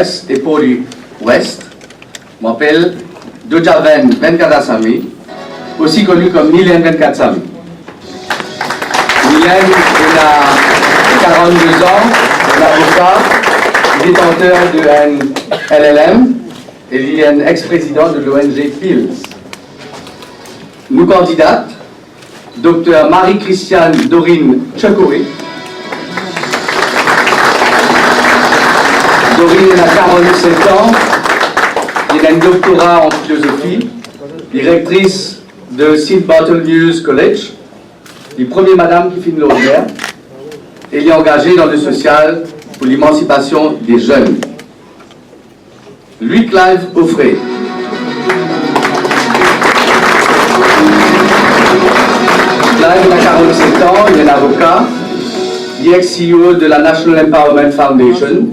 Est et Poli Ouest. Je m'appelle Dojaven Venkadasamy, aussi connu comme Nilen Venkadasamy. Nilen a 42 ans, un avocat, détenteur d'un LLM et il est un ex-président de l'ONG PILS. Nos candidates, Dr Marie-Christiane Dorine Tchekoury. Dorine a 47 ans, elle a un doctorat en philosophie, directrice de St. Bartholomew's College, la première madame qui finit l'honneur, et elle est engagée dans le social pour l'émancipation des jeunes. Louis Clive Offray. Clive a 47 ans, il est un avocat, il est ex-CEO de la National Empowerment Foundation,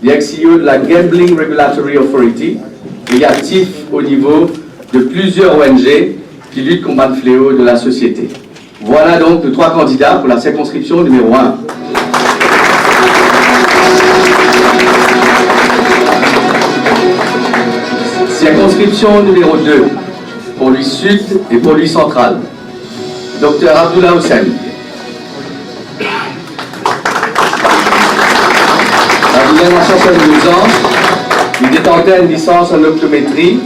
il est ex-CEO de la Gambling Regulatory Authority, et il est actif au niveau de plusieurs ONG qui luttent contre le fléau de la société. Voilà donc les 3 candidats pour la circonscription numéro 1. Circonscription numéro 2, pour lui sud et pour lui central. Dr Abdullah Hussein. Abdullah a 72 ans, il détentait une licence en optométrie,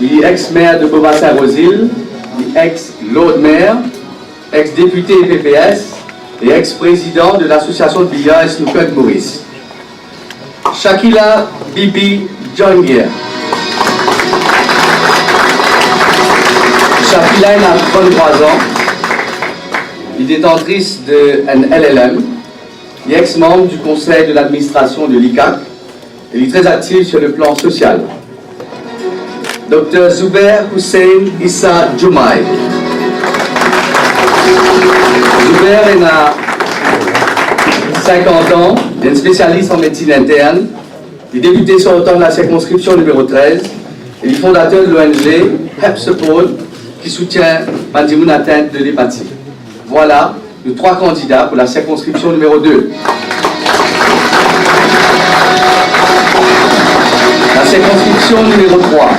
il est ex-maire de Beaubassin-Rosil, il est ex-Lord Maire, ex-député PPS et ex-président de l'association de billard et snooker de Maurice. Shakila Bibi Jongir. Shakila a 33 ans, il est détentrice d'un LLM, il est ex-membre du conseil de l'administration de l'ICAC et il est très actif sur le plan social. Dr Zubair Hussein Issa Jumaï. Zubair a 50 ans, il est un spécialiste en médecine interne, il est député sortant de la circonscription numéro 13 et il est fondateur de l'ONG Hep Support qui soutient Mandimoun atteinte de l'hépatite. Voilà les 3 candidats pour la circonscription numéro 2. La circonscription numéro 3,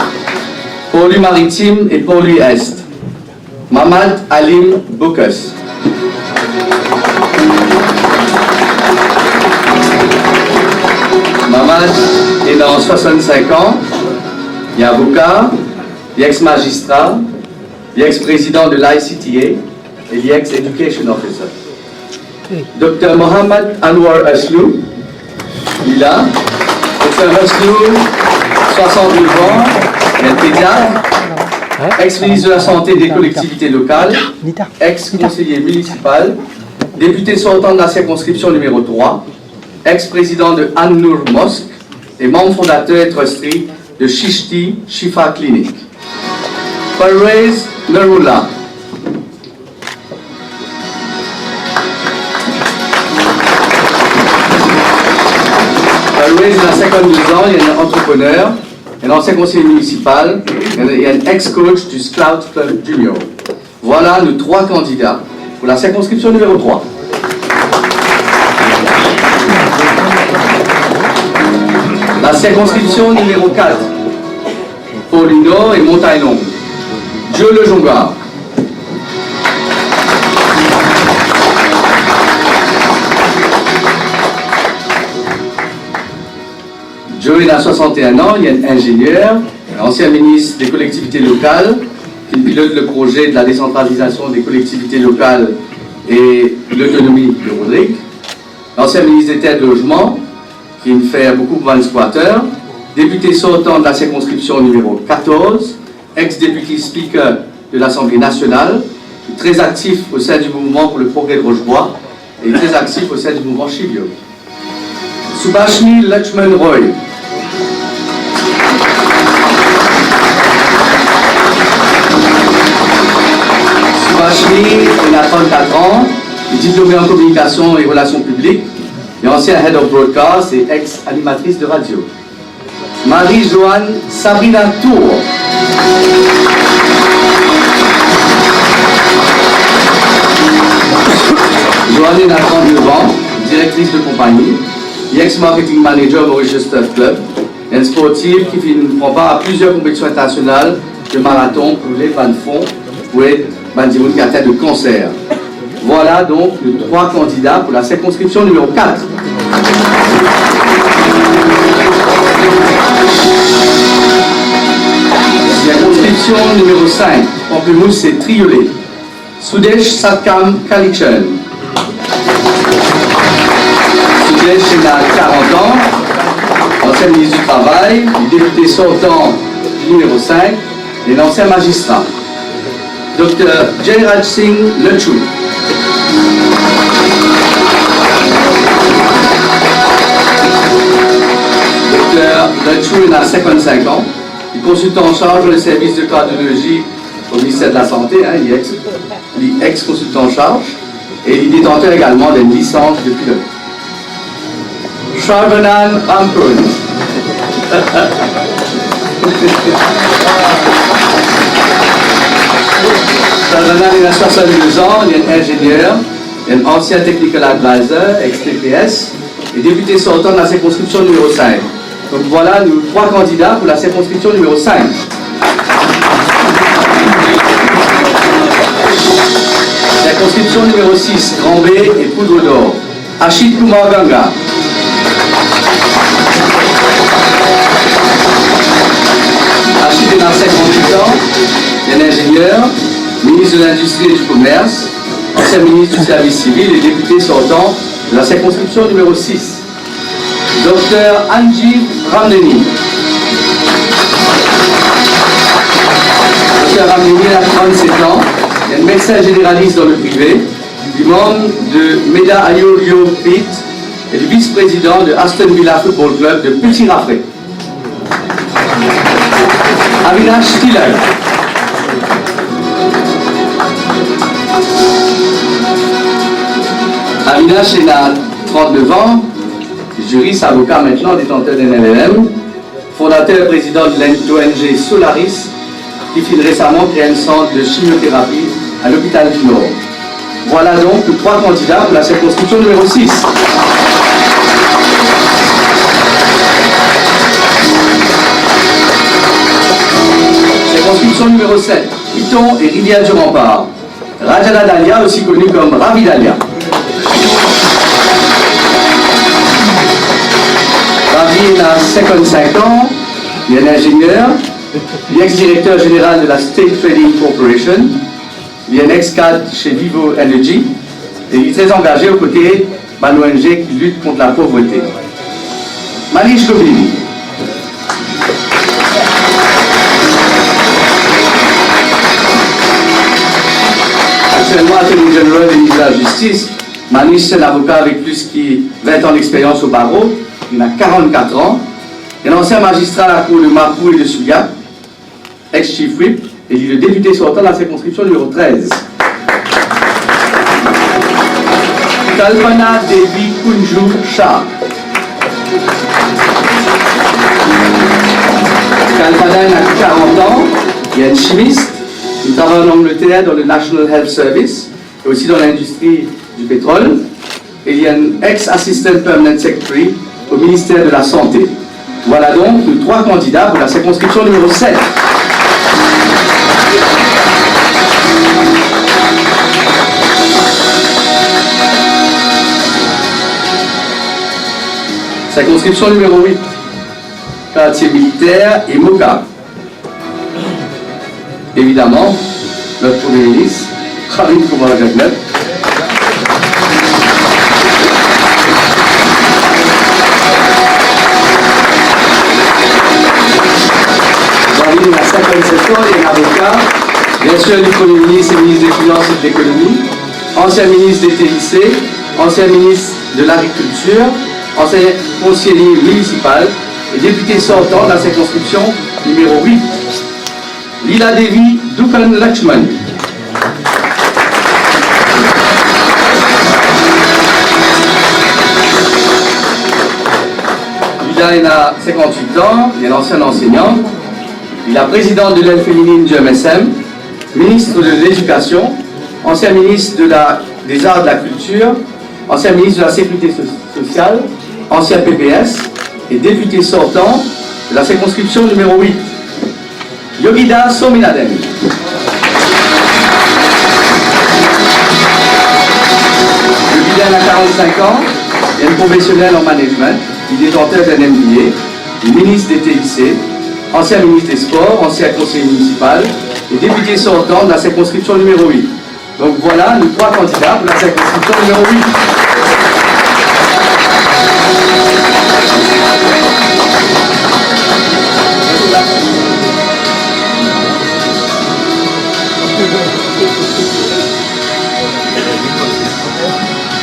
Port-Louis Maritime et Port-Louis Est. Mamad Alim Boukas. Mamad est dans 65 ans, il est avocat, il est ex-magistrat, il est ex-président de l'ICTA et il est ex-education officer. Dr Mohamed Anwar Aslou, il est là. Dr Aslou, 69 ans, il est pédiatre, ex-ministre de la Santé et des collectivités locales, ex-conseiller municipal, député sortant de la circonscription numéro 3, ex-président de An-Nour Mosque et membre fondateur et trustee de Shishti Shifa Clinic. Parvez Nurullah. Parvez a 52 ans, il est un entrepreneur, un ancien conseiller municipal et un ex-coach du Scout Club Junior. Voilà nos 3 candidats pour la circonscription numéro 3. La circonscription numéro 4, Paulino et Montaignon. Joe Le Jongar. Joe a 61 ans, il est ingénieur, ancien ministre des collectivités locales, qui pilote le projet de la décentralisation des collectivités locales et l'autonomie de Rodrigue. Ancien ministre des Terres et Logement, qui fait beaucoup pour les squatteurs, député sortant de la circonscription numéro 14, ex-député speaker de l'Assemblée nationale, très actif au sein du mouvement pour le progrès de Rochebois et très actif au sein du mouvement Chivio. Subhashni Lakshman Roy. Subhashni, il a 34 ans, il est diplômé en communication et relations publiques, et ancien head of broadcast et ex-animatrice de radio. Marie-Joanne Sabrina Tour. Joanne a 39 ans, directrice de compagnie, et ex-marketing manager Mauritius Turf Club, Il y a une sportive qui prend part à plusieurs compétitions internationales de marathon pour les bandes de fond ou Bandimoun qui atteint de cancer. Voilà donc les 3 candidats pour la circonscription numéro 4. Circonscription numéro 5, Pamplemousse et Triolet. Sudesh Satkam Kalichan. Sudesh a 40 ans, ancien ministre du Travail, député sortant du numéro 5 et l'ancien magistrat. Dr. Jairaj Singh Lechou. Dr. Lechou a 55 ans. Il est consultant en charge le service de cardiologie au ministère de la Santé, il est ex-consultant en charge, et il est détenteur également d'une licence de pilote. Sharvanan Rampun. Sharvanan a 62 ans, il est ingénieur, il est ancien technical advisor, ex-TPS, et député sortant de la circonscription numéro 5. Donc voilà nos 3 candidats pour la circonscription numéro 5. Circonscription numéro 6, Grand B et Poudre d'Or. Ashit Kumar Ganga. Ashit est dans 58 ans, il est ingénieur, ministre de l'Industrie et du Commerce, ancien ministre du Service civil et député sortant de la circonscription numéro 6. Dr. Anji Ramneni. Dr. Ramneni a 37 ans, il est médecin généraliste dans le privé, du membre de Meda Ayuryo Pit et du vice-président de Aston Villa Football Club de Petit Raffray. Avinash Tiller. Avinash est à 39 ans, juriste, avocat maintenant, détenteur d'un LLM, fondateur et président de l'ONG Solaris, qui finit récemment créé un centre de chimiothérapie à l'hôpital du Nord. Voilà donc les 3 candidats pour la circonscription numéro 6. Circonscription numéro 7, Piton et Rivière du Rempart. Rajana Dalia, aussi connu comme Ravi Dalia. Ravi a 55 ans, il est ingénieur, il est ex-directeur général de la State Trading Corporation, il est un ex-cadre chez Vivo Energy et il est très engagé aux côtés d'une ONG qui lutte contre la pauvreté. Manish Goblini. Actuellement, attorney général du ministère de la Justice, Manish c'est un avocat avec plus de 20 ans d'expérience au barreau. Il a 44 ans. Il est ancien magistrat à la cour de Mapou et de Souillac, ex-chief whip, et il est le député sortant de la circonscription numéro 13. Kalpana Devi Kunju Shah. Kalpana a 40 ans, il est un chimiste, il travaille en Angleterre dans le National Health Service et aussi dans l'industrie du pétrole. Et il est un ex-assistant permanent secretary au ministère de la Santé. Voilà donc les 3 candidats pour la circonscription numéro 7. Circonscription numéro 8, quartier militaire et Moka. Évidemment, notre premier ministre, Khalid Kumar Jagnet. Il a 57 ans, il est avocat, bien sûr du Premier ministre et ministre des Finances et de l'Économie, ancien ministre des TIC, ancien ministre de l'Agriculture, ancien conseiller municipal et député sortant de la circonscription numéro 8. Lila Devi Dukan Lakshman. Lila a 58 ans, il est l'ancien enseignant. Il est président de l'aile féminine du MSM, ministre de l'Éducation, ancien ministre des Arts et de la Culture, ancien ministre de la Sécurité sociale, ancien PPS et député sortant de la circonscription numéro 8, Yogida Sominaden. Yogida a 45 ans, il est professionnel en management, il est détenteur d'un MBA, il est ministre des TIC, ancien ministre des Sports, ancien conseiller municipal et député sortant de la circonscription numéro 8. Donc voilà nos 3 candidats pour la circonscription numéro 8.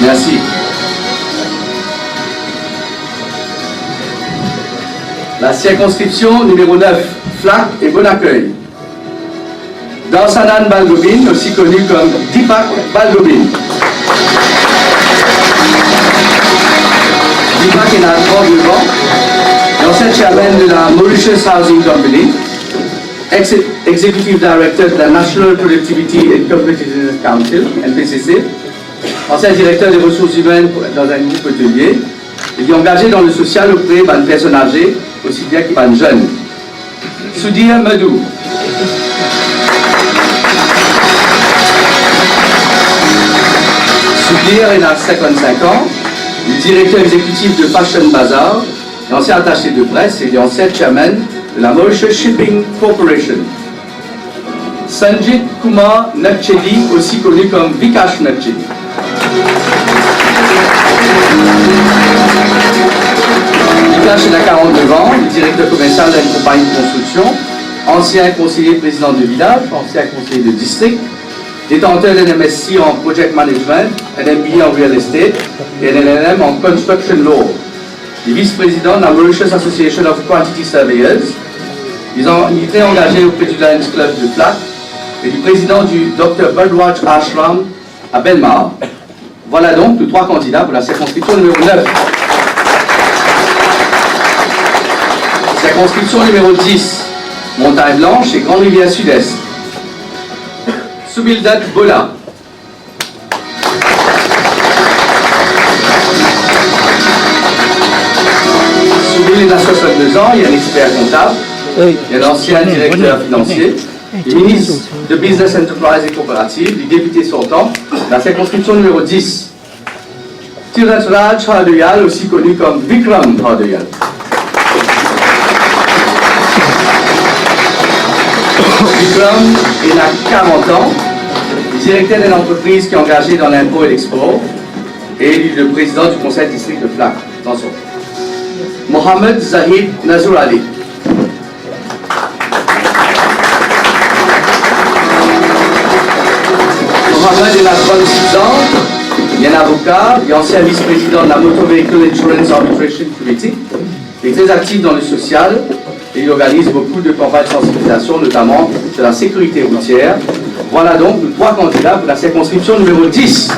Merci. La circonscription numéro 9, Flac et Bon-Accueil. Dansanan Balgobin, aussi connu comme Deepak Balgobin. Deepak est à 32 ans, l'ancien chairman de la Mauritius Housing Company, ex-executive director de la National Productivity and Competitiveness Council, NPCC, ancien directeur des ressources humaines dans un groupe hôtelier. Il est engagé dans le social auprès des personnes âgées, aussi bien que des jeunes. Sudhir Madhu. Sudhir est à 55 ans, il est directeur exécutif de Fashion Bazaar, l'ancien attaché de presse et l'ancien chairman de la Mauritius Shipping Corporation. Sanjit Kumar Nakchedi, aussi connu comme Vikash Nakchedi. Vikash est à 42 ans, il est directeur commercial d'une compagnie de construction, ancien conseiller président de village, ancien conseiller de district, détenteur d'un MSc en Project Management, un MBA en Real Estate et un LLM en Construction Law. Il est vice-président de la Mauritius Association of Quantity Surveyors. Il est très engagé auprès du Lions Club de Flac et du président du Dr. Birdwatch Ashram à Belmar. Voilà donc nos 3 candidats pour la circonscription numéro 9. Circonscription numéro 10, Montagne Blanche et Grande Rivière Sud-Est. Subildat Bola. Subil a 62 ans, il est un expert comptable, il est un ancien directeur financier, il est ministre de Business Enterprise et Coopérative, il est député sortant, la circonscription numéro 10. Tirath Raj Hardayal, aussi connu comme Vikram Hardayal. Vikram il a 40 ans, il est directeur d'une entreprise qui est engagée dans l'impôt et l'export et il est le président du conseil district de Flac. Attention. Mohamed Zahid Nazur Ali. Mohamed il a 36 ans, il est un avocat, il est ancien vice-président de la Motor Vehicle Insurance Arbitration Committee, il est très actif dans le social et il organise beaucoup de campagnes de sensibilisation, notamment sur la sécurité routière. Voilà donc nos 3 candidats pour la circonscription numéro 10.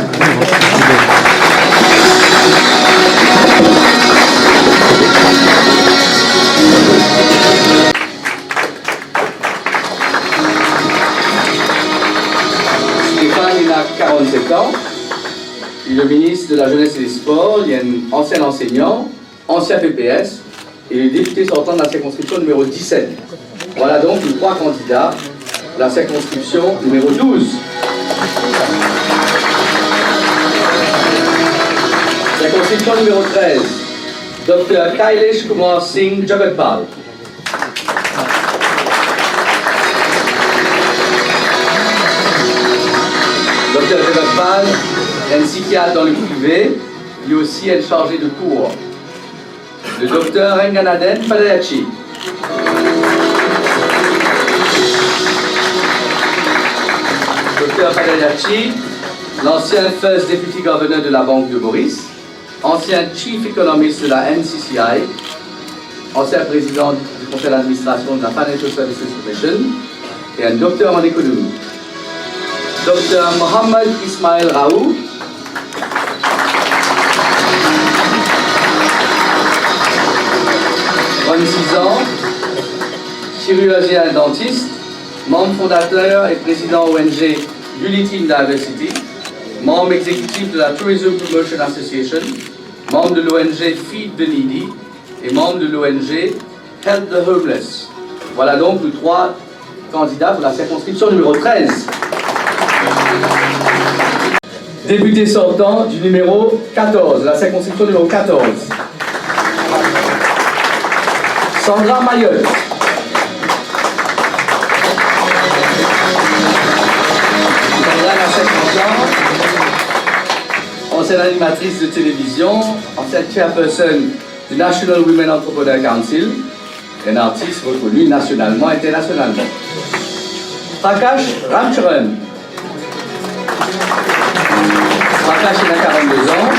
Stéphane, il a 47 ans. Il est le ministre de la Jeunesse et des Sports. Il est un ancien enseignant, ancien PPS. Et le député sortant de la circonscription numéro 17. Voilà donc nos 3 candidats pour la circonscription numéro 12. Circonscription numéro 13. Dr. Kailesh Kumar Singh Jagatpal. Dr. Jagatpal est un psychiatre dans le privé, il est aussi un chargé de cours. Le docteur Renganaden Padayachi. Dr. Padayachi, l'ancien First Deputy Governor de la Banque de Maurice, ancien Chief Economist de la NCCI, ancien président du conseil d'administration de la Financial Services Commission et un docteur en économie. Dr. Mohamed Ismail Raoult, 36 ans, chirurgien dentiste, membre fondateur et président ONG Unity in Diversity, membre exécutif de la Tourism Promotion Association, membre de l'ONG Feed the Needy et membre de l'ONG Help the Homeless. Voilà donc nos 3 candidats pour la circonscription numéro 13. Député sortant du numéro 14, la circonscription numéro 14. Sandra Mayotte. Sandra a 50 ans, ancienne animatrice de télévision, ancienne chairperson du National Women Entrepreneur Council, un artiste reconnu nationalement et internationalement. Prakash Ramcharan. Prakash a 42 ans,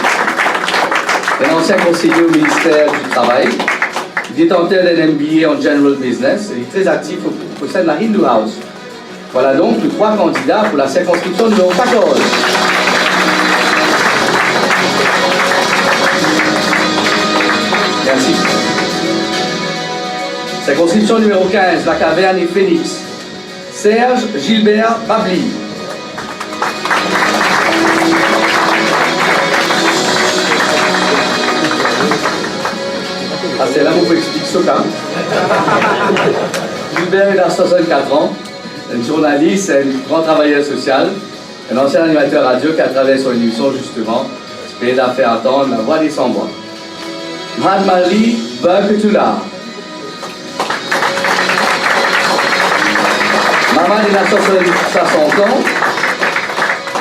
un ancien conseiller au ministère du Travail, détenteur d'un MBA en General Business, et très actif au sein de la Hindu House. Voilà donc les 3 candidats pour la circonscription numéro 14. Merci. Circonscription numéro 15, la Caverne et Phoenix. Serge Gilbert Babli. Ah, c'est là où on explique ce cas. Gilbert a 64 ans, un journaliste, un grand travailleur social, un ancien animateur radio qui a travaillé sur une émission justement, qui a fait entendre la voix des sans-voix. Madmali Bakutula. Maman est à 60 ans,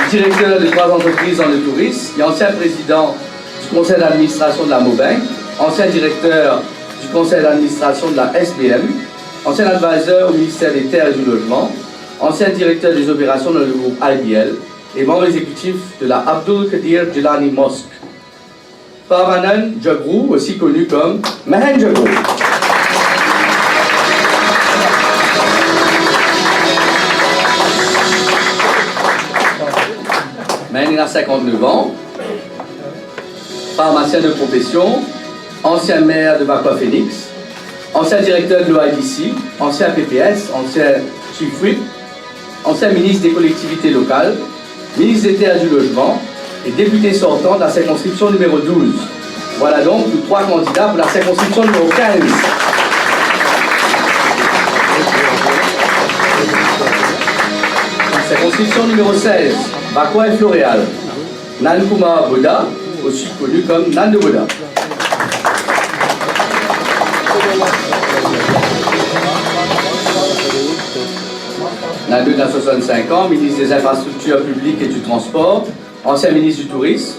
directeur de 3 entreprises dans le tourisme et ancien président du conseil d'administration de la Mobank, ancien directeur du conseil d'administration de la SBM, ancien advisor au ministère des Terres et du Logement, ancien directeur des opérations dans le groupe IBL et membre exécutif de la Abdul Qadir Jilani Mosque. Parmanan Jagrou, aussi connu comme Mahen Jagrou. Mahen a 59 ans, pharmacien de profession, ancien maire de Bakwa Phoenix, ancien directeur de l'OIDC, ancien PPS, ancien Chief Whip, ancien ministre des collectivités locales, ministre des Terres et du Logement et député sortant de la circonscription numéro 12. Voilà donc nos 3 candidats pour la circonscription numéro 15. Circonscription numéro 16, Bakwa et Floréal. Nankumar Boda, aussi connu comme Nan de Boda. Nando a 65 ans, ministre des Infrastructures publiques et du Transport, ancien ministre du Tourisme,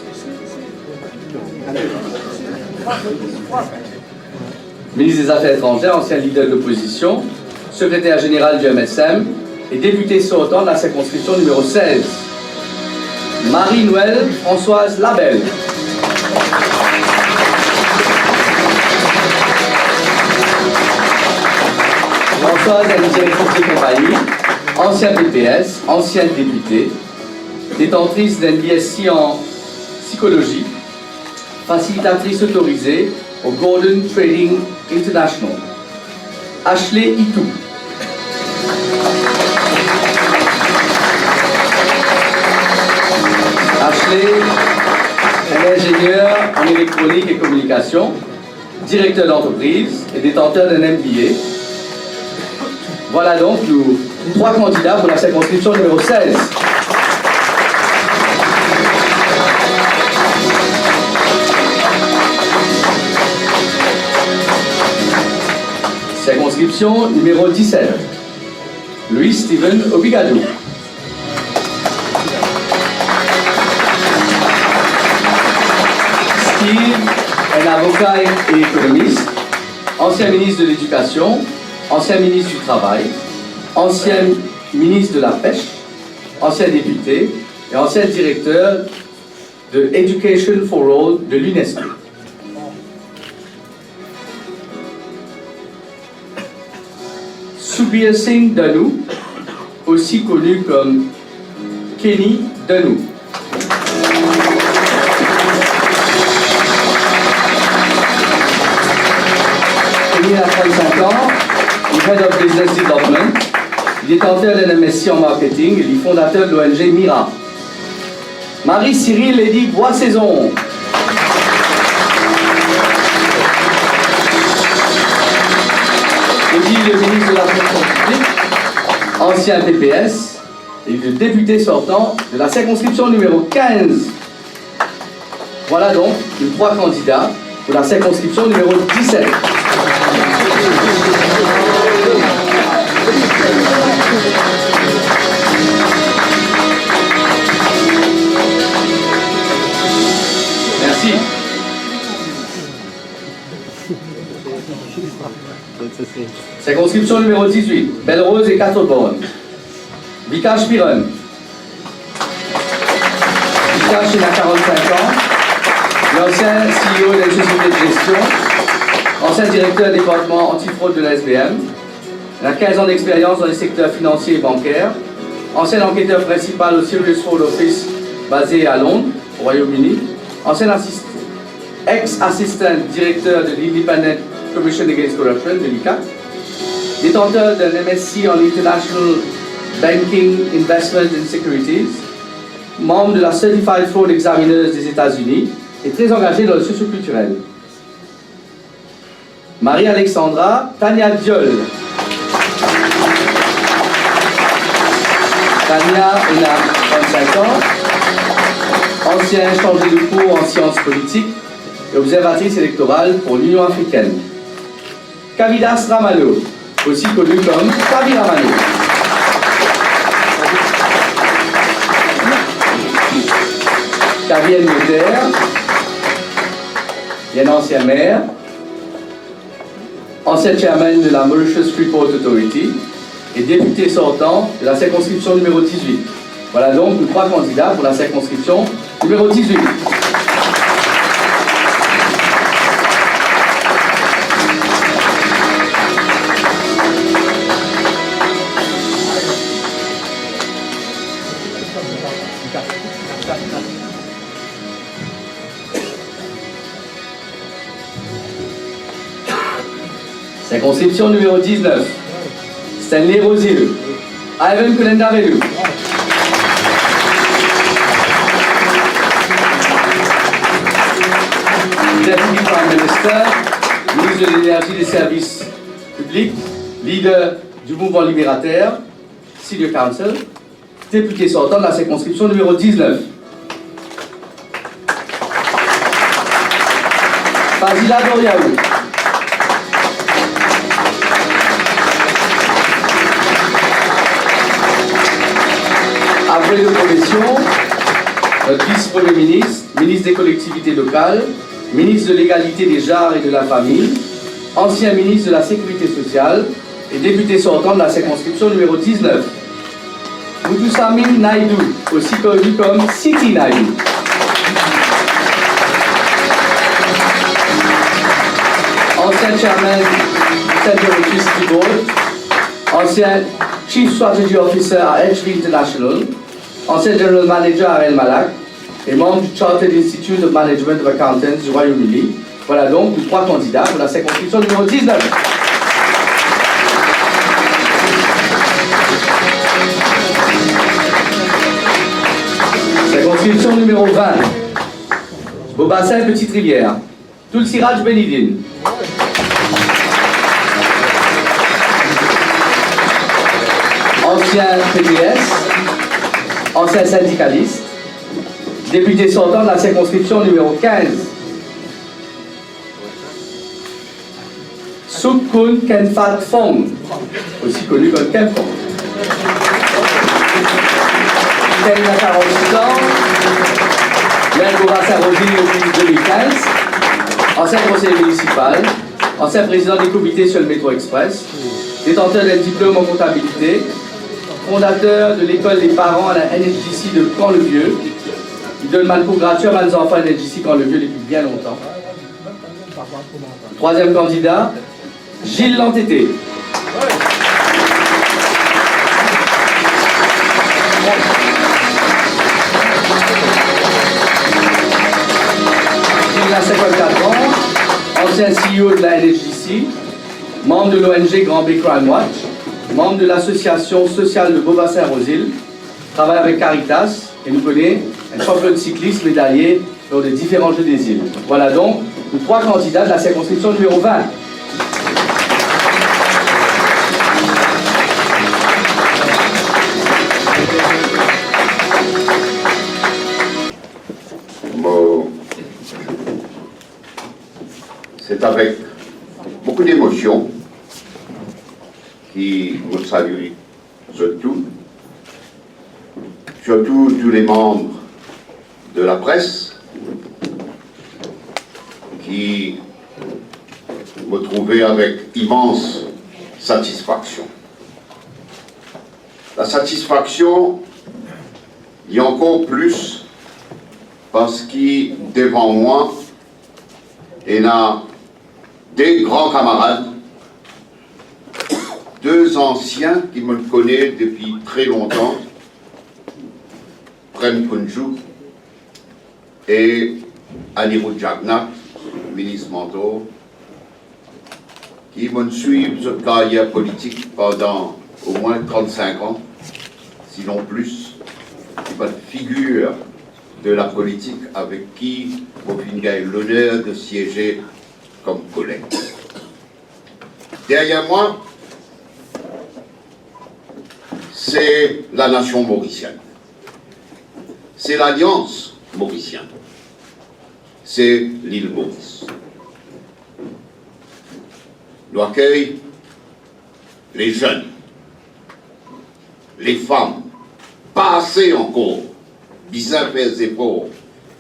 ministre des Affaires étrangères, ancien leader de l'opposition, secrétaire général du MSM et député sortant de la circonscription numéro 16. Marie-Noëlle Françoise Labelle. Françoise est une directrice de compagnie, ancien PPS, ancienne députée, détentrice d'un BSc en psychologie, facilitatrice autorisée au Golden Trading International. Ashley Itou. Ashley est ingénieur en électronique et communication, directeur d'entreprise et détenteur d'un MBA. Voilà donc nos 3 candidats pour la circonscription numéro 16. Circonscription numéro 17. Louis Steven Obigadou. Steve est un avocat et économiste, ancien ministre de l'Éducation, ancien ministre du Travail, ancien ministre de la Pêche, ancien député et ancien directeur de Education for All de l'UNESCO. Subir Singh Danou, aussi connu comme Kenny Danou. Kenny a 35 ans, Head of Business Development, détenteur d'un MSc en marketing et fondateur de l'ONG Mira. Marie-Cyril Lady Boissaison. aussi le ministre de la fonction publique, ancien PPS, et le député sortant de la circonscription numéro 15. Voilà donc les 3 candidats pour la circonscription numéro 17. Merci. Circonscription numéro 18, Belle-Rose et Catteau-Borne. Vikash Piron. Vikash, il a 45 ans. L'ancien CEO d'une société de gestion. Ancien directeur du département antifraude de la SBM. Il a 15 ans d'expérience dans les secteurs financiers et bancaires. Ancien enquêteur principal au Serious Fraud Office basé à Londres, au Royaume-Uni. Ancien ex-assistant directeur de l'Independent Commission Against Corruption, de l'ICAC. Détenteur d'un MSc en International Banking, Investment and Securities. Membre de la Certified Fraud Examiners des États-Unis et très engagé dans le socio-culturel. Marie-Alexandra Tania Diol. Tania, elle a 25 ans, ancienne chargée de cours en sciences politiques et observatrice électorale pour l'Union africaine. Kavidas Ramano, aussi connu comme Kavi Ramano. Kavi est notaire, il est un ancien maire, ancien chairman de la Mauritius Freeport Authority et député sortant de la circonscription numéro 18. Voilà donc nos 3 candidats pour la circonscription numéro 18. Circonscription numéro 19, Stanley Rosier, Ivan Kulendavelu. Deputy Prime Minister, ministre de l'Énergie et des Services Publics, leader du mouvement libérateur, Senior Council, député sortant de la circonscription numéro 19. Fazila Doriaou. Après de profession, notre vice-premier ministre, ministre des collectivités locales, ministre de l'égalité des genres et de la famille, ancien ministre de la sécurité sociale et député sortant de la circonscription numéro 19. Muthusamy Naidoo, aussi connu comme Siti Naidoo. Ancien chairman du Center Electricity Board, ancien Chief Strategy Officer à HP International, ancien General Manager à El Malak et membre du Chartered Institute of Management of Accountants du Royaume-Uni. Voilà donc les 3 candidats pour la circonscription numéro 19. Circonscription numéro 20. Beaubassin, Petite Rivière. Tulsiraj Benidine. Ancien PPS, ancien syndicaliste, député sortant de la circonscription numéro 15. Sukkun Kenfat Fong, aussi connu comme Kenfong. Il a 46 ans, maire Beaubassin-Rosier depuis 2015, ancien conseiller municipal, ancien président des comités sur le métro express, détenteur d'un diplôme en comptabilité, fondateur de l'école des parents à la NHJC de Caen-le-Vieux. Il donne mal cours gratuit à les enfants à NHJC Caen-le-Vieux depuis bien longtemps. Troisième candidat, Gilles Lantété. Il a 54 ans, ancien CEO de la NHJC, membre de l'ONG Grand Bay Crime Watch, membre de l'association sociale de Beaubassin-Rosil, travaille avec Caritas et nous connaît un champion de cycliste médaillé lors des différents Jeux des îles. Voilà donc les 3 candidats de la circonscription numéro 20. C'est avec beaucoup d'émotion qui vous salue surtout tous les membres de la presse qui me trouvaient avec immense satisfaction. La satisfaction y a encore plus parce que devant moi, il y a des grands camarades, deux anciens qui me connaissent depuis très longtemps, Prem Kunju et Anirudh Jagannath, ministre mentor, qui m'ont suivi cette carrière politique pendant au moins 35 ans, sinon plus, qui sont figure de la politique avec qui j'ai l'honneur de siéger comme collègue. Derrière moi, c'est la nation mauricienne. C'est l'Alliance mauricienne. C'est l'île Maurice. Nous accueillons les jeunes, les femmes, pas assez encore, bien faire des efforts,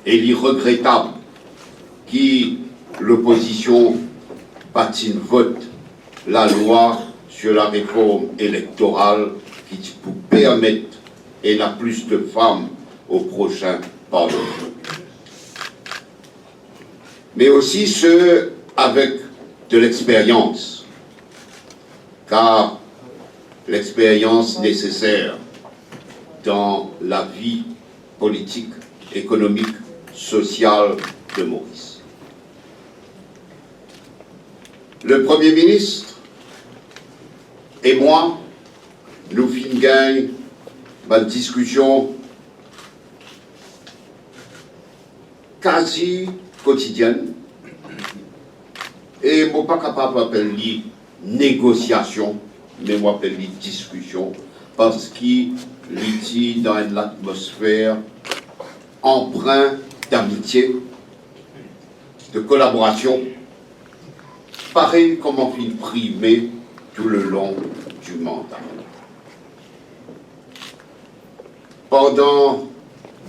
et l'irregrettable qui l'opposition patine vote la loi sur la réforme électorale qui peut permettre et la plus de femmes au prochain Parlement. Mais aussi ceux avec de l'expérience, car l'expérience nécessaire dans la vie politique, économique, sociale de Maurice. Le Premier ministre et moi, nous finissons une discussion quasi quotidienne et je ne suis pas capable d'appeler négociation, mais je m'appelle discussion parce qu'il est dans une atmosphère empreinte d'amitié, de collaboration, pareil comme on fait primer tout le long du mandat.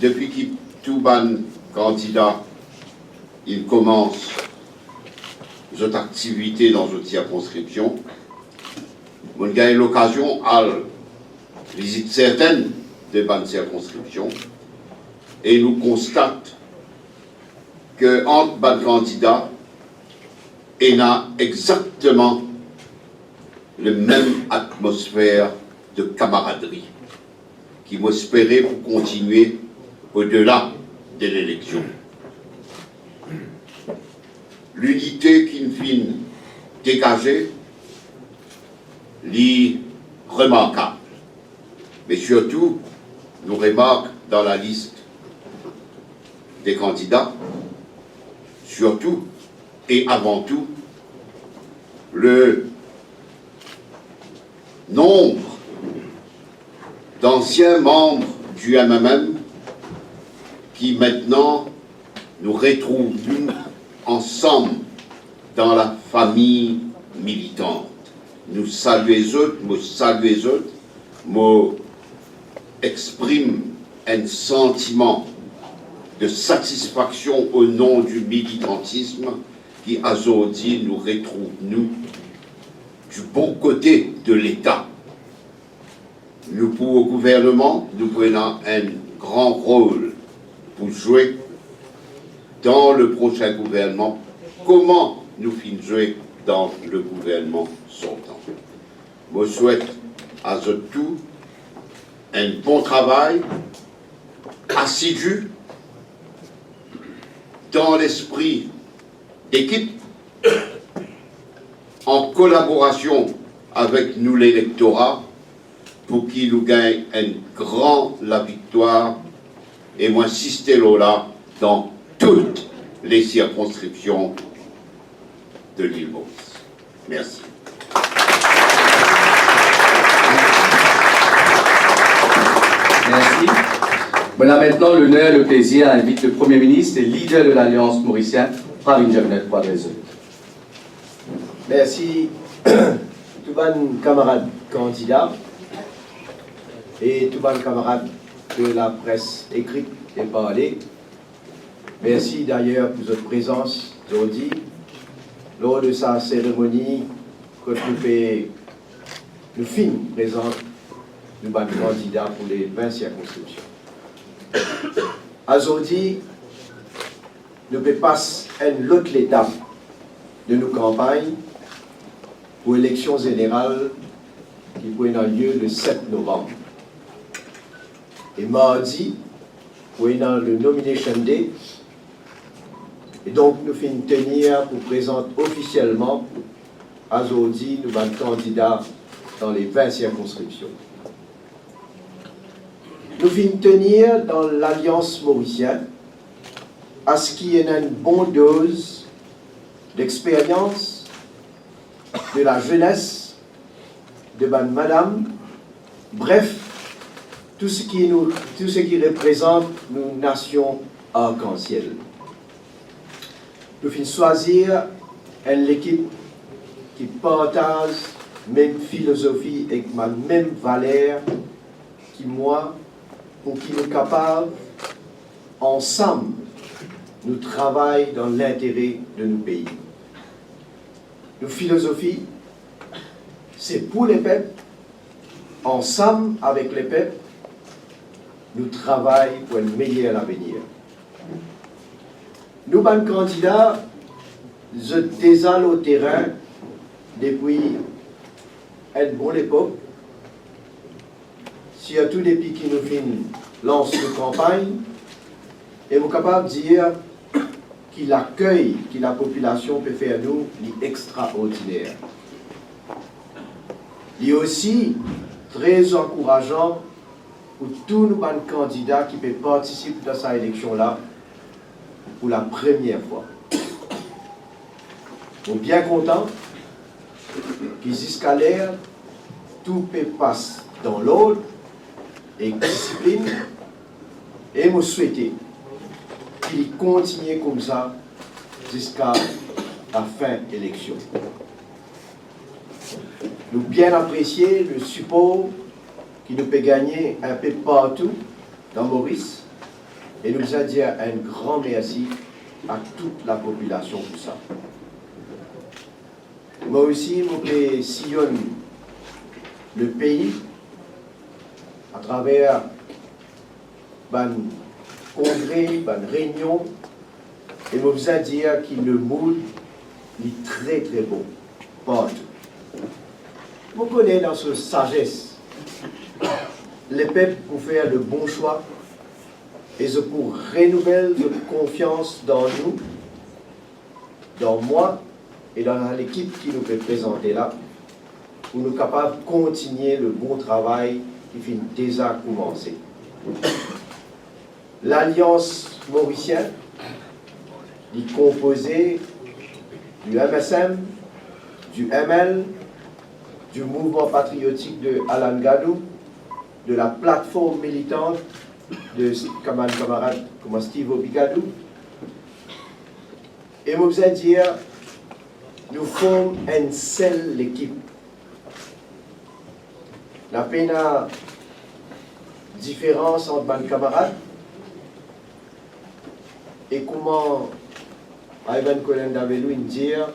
Depuis que tout ban candidat, il commence cette activité dans cette circonscription, on gagne l'occasion à visiter certaines des bonnes circonscriptions et nous constate que entre les candidats, il y a exactement la même atmosphère de camaraderie qui m'espérait pour continuer au-delà de l'élection. L'unité qui nous vient dégagée, est remarquable. Mais surtout, nous remarquons dans la liste des candidats, surtout et avant tout, le nombre d'anciens membres du MMM qui maintenant nous retrouvent ensemble dans la famille militante. Nous saluons les autres, nous exprime un sentiment de satisfaction au nom du militantisme qui aujourd'hui nous retrouve, nous, du bon côté de l'État. Nous, pour le gouvernement, nous prenons un grand rôle pour jouer dans le prochain gouvernement. Comment nous finissons jouer dans le gouvernement sortant? Je souhaite à tout un bon travail, assidu, dans l'esprit d'équipe, en collaboration avec nous l'électorat, pour qu'il nous gagne un grand la victoire, et moi insister là dans toutes les circonscriptions de l'île Maurice. Merci. Merci. Voilà maintenant l'honneur et le plaisir à inviter le Premier ministre et leader de l'Alliance mauricienne, Pravin Jagannath Quadrezeux. Merci tous les camarades candidats et tous les camarades de la presse écrite et parlée. Merci d'ailleurs pour votre présence aujourd'hui lors de sa cérémonie que nous finissons présente du candidat pour les 20 circonscriptions. Aujourd'hui, nous passons à une autre étape de nos campagnes pour l'élection générale qui pourrait avoir lieu le 7 novembre. Et mardi, pour le Nomination Day. Et donc, nous finissons tenir pour présenter officiellement aujourd'hui nos candidats dans les 20 circonscriptions. Nous finissons tenir dans l'Alliance mauricienne à ce qu'il y ait une bonne dose d'expérience, de la jeunesse, de madame, bref, tout ce qui représente nos nations arc-en-ciel. Nous finissons choisir une équipe qui partage la même philosophie et ma même valeur que moi, pour qu'ils soient capables, ensemble, nous travailler dans l'intérêt de nos pays. Nos philosophies, c'est pour les peuples, ensemble avec les peuples, nous travaillons pour un meilleur avenir. Nous, les candidats, je désale au terrain depuis une bonne époque. Surtout depuis que nous lancé une campagne, et nous sommes capables de dire que l'accueil que la population peut faire nous est extraordinaire. Il est aussi très encourageant pour tous nos candidats qui peuvent participer à cette élection-là pour la première fois. Nous sommes bien contents que jusqu'à l'heure, tout peut passer dans l'ordre et discipline, et nous souhaitons qu'il continue comme ça jusqu'à la fin de l'élection. Nous bien apprécier le support qui nous peut gagner un peu partout dans Maurice, et nous allons dire un grand merci à toute la population pour ça. Moi aussi, je sillonne le pays à travers un congrès, une réunion, et je vous dire que le mood est très très bon, partout. Vous connaissez dans cette sagesse, les peuples pour faire le bon choix, et c'est pour renouveler votre confiance dans nous, dans moi, et dans l'équipe qui nous peut présenter là, pour nous capables de continuer le bon travail qui finit déjà commencé. L'Alliance mauricienne est composée du MSM, du ML, du mouvement patriotique de Alan Gadou, de la plateforme militante de camarades comme Steve Obigadou. Et vous allez dire, nous formons une seule équipe. La peine différence entre les camarades et comment Ivan Colin Davelou dire,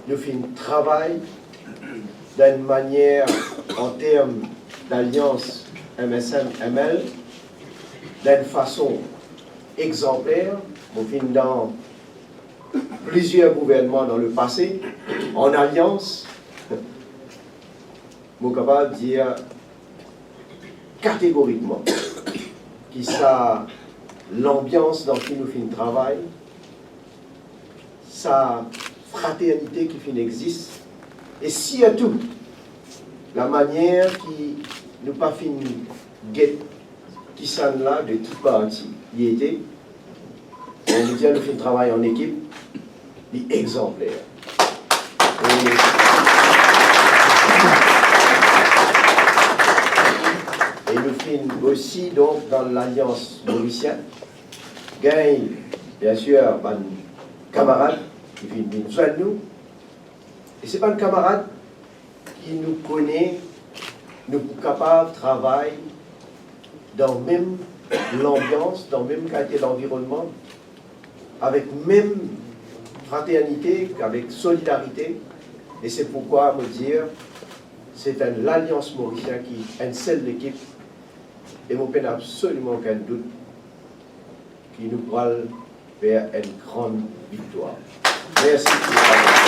nous faisons un travail d'une manière en termes d'alliance MSM-ML, d'une façon exemplaire. Nous faisons dans plusieurs gouvernements dans le passé, en alliance. Je suis capable de dire catégoriquement que ça, l'ambiance dans laquelle nous faisons le travail, sa fraternité qui existe, et surtout la manière qui nous pas fini guette qui s'en là de toute partie. Il était, on nous dit nous faisons le travail en équipe, il est exemplaire. Et nous faisons aussi donc dans l'Alliance mauricienne, gagne bien sûr un camarade qui vient de nous, Et ce n'est pas un camarade qui nous connaît, nous sommes capables de travailler dans même l'ambiance, dans le même qualité d'environnement, avec même fraternité, avec solidarité. Et c'est pourquoi me dire, c'est l'Alliance mauricienne qui est une seule équipe, et je n'ai absolument aucun doute qui nous parle vers une grande victoire. Merci.